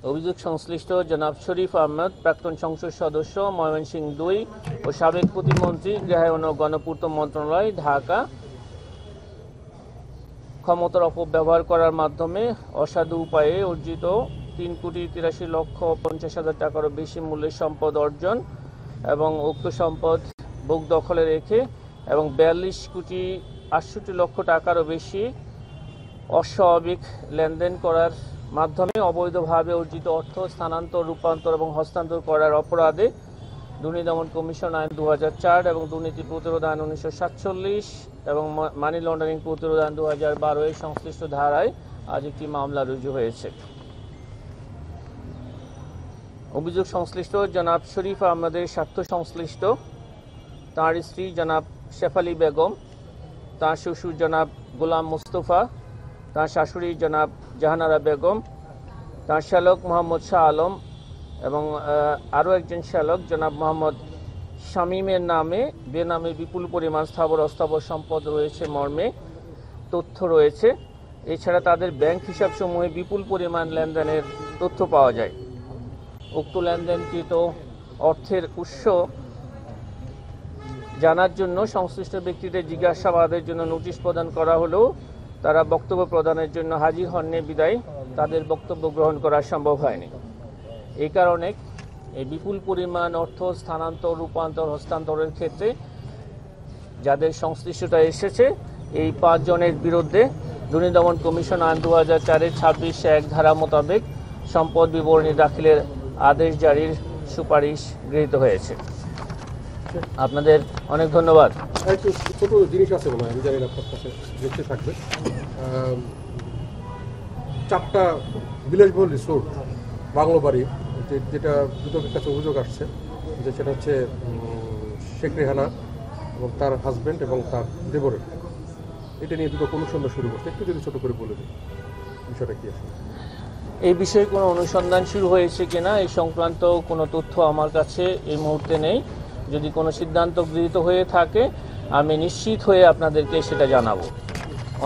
অভিযোগ সংশ্লিষ্ট জনাব শরীফ আহমেদ, প্রাক্তন সংসদ সদস্য, ময়মনসিংহ 2 ও সাবেক প্রতিমন্ত্রী, গৃহায়ন ও গণপূর্ত মন্ত্রণালয়, ঢাকা, ক্ষমতার অপব্যবহার করার মাধ্যমে অসাধু উপায়ে অর্জিত 3,83,50,000 টাকারও বেশি মূল্যের সম্পদ অর্জন এবং উক্ত সম্পদ বুক দখলে রেখে এবং 42,68,00,000 টাকারও বেশি অস্বাভাবিক লেনদেন করার মাধ্যমে অবৈধভাবে অর্জিত অর্থ স্থানান্তর, রূপান্তর এবং হস্তান্তর করার অপরাধে দুর্নীতি দমন কমিশন আইন 2004 এবং দুর্নীতি প্রতিরোধ আইন 1947 এবং মানি লন্ডারিং প্রতিরোধ আইন 2012 এর সংশ্লিষ্ট ধারায় আজ একটি মামলা রুজু হয়েছে। অভিযোগ সংশ্লিষ্ট জনাব শরীফ আহমেদের স্বার্থ সংশ্লিষ্ট তাঁর স্ত্রী জনাব শেফালি বেগম, তাঁর শ্বশুর জনাব গোলাম মুস্তফা, তাঁর শাশুড়ি জনাব জাহানারা বেগম, তাঁর শ্যালক মোহাম্মদ শাহ আলম এবং আরও একজন শ্যালক জনাব মোহাম্মদ শামীমের নামে বেনামে বিপুল পরিমাণ স্থাবর অস্থাবর সম্পদ রয়েছে মর্মে তথ্য রয়েছে। এছাড়া তাদের ব্যাংক হিসাবসমূহে বিপুল পরিমাণ লেনদেনের তথ্য পাওয়া যায়। উক্ত লেনদেনকৃত অর্থের উৎস জানার জন্য সংশ্লিষ্ট ব্যক্তিদের জিজ্ঞাসাবাদের জন্য নোটিশ প্রদান করা হলেও তারা বক্তব্য প্রদানের জন্য হাজির হননি বিদায় তাদের বক্তব্য গ্রহণ করা সম্ভব হয়নি। এই কারণে এই বিপুল পরিমাণ অর্থ স্থানান্তর, রূপান্তর, হস্তান্তরের ক্ষেত্রে যাদের সংশ্লিষ্টতা এসেছে এই 5 জনের বিরুদ্ধে দুর্নীতি দমন কমিশন আইন 2004-এর 26(1) ধারা মোতাবেক সম্পদ বিবরণী দাখিলের আদেশ জারির সুপারিশ গৃহীত হয়েছে। আপনাদের অনেক ধন্যবাদ। ছোট জিনিস আছে মনে হয়, আমি জানি না আপনার কাছে দেখতে থাকবে। 4টা বিলাসবহুল রিসোর্ট, বাংলো বাড়ি, যেটা দুদকের কাছে অভিযোগ আসছে যে সেটা হচ্ছে শেখ রেহানা এবং তার হাজব্যান্ড এবং তার দেবরের। এটা নিয়ে দুদক অনুসন্ধান শুরু করছে, একটু যদি ছোট করে বলে দিই বিষয়টা কি আছে। এই বিষয়ে কোনো অনুসন্ধান শুরু হয়েছে কিনা এই সংক্রান্ত কোনো তথ্য আমার কাছে এই মুহূর্তে নেই। যদি কোনো সিদ্ধান্ত গৃহীত হয়ে থাকে আমি নিশ্চিত হয়ে আপনাদেরকে সেটা জানাবো।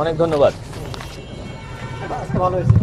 অনেক ধন্যবাদ। ভালো হয়েছে।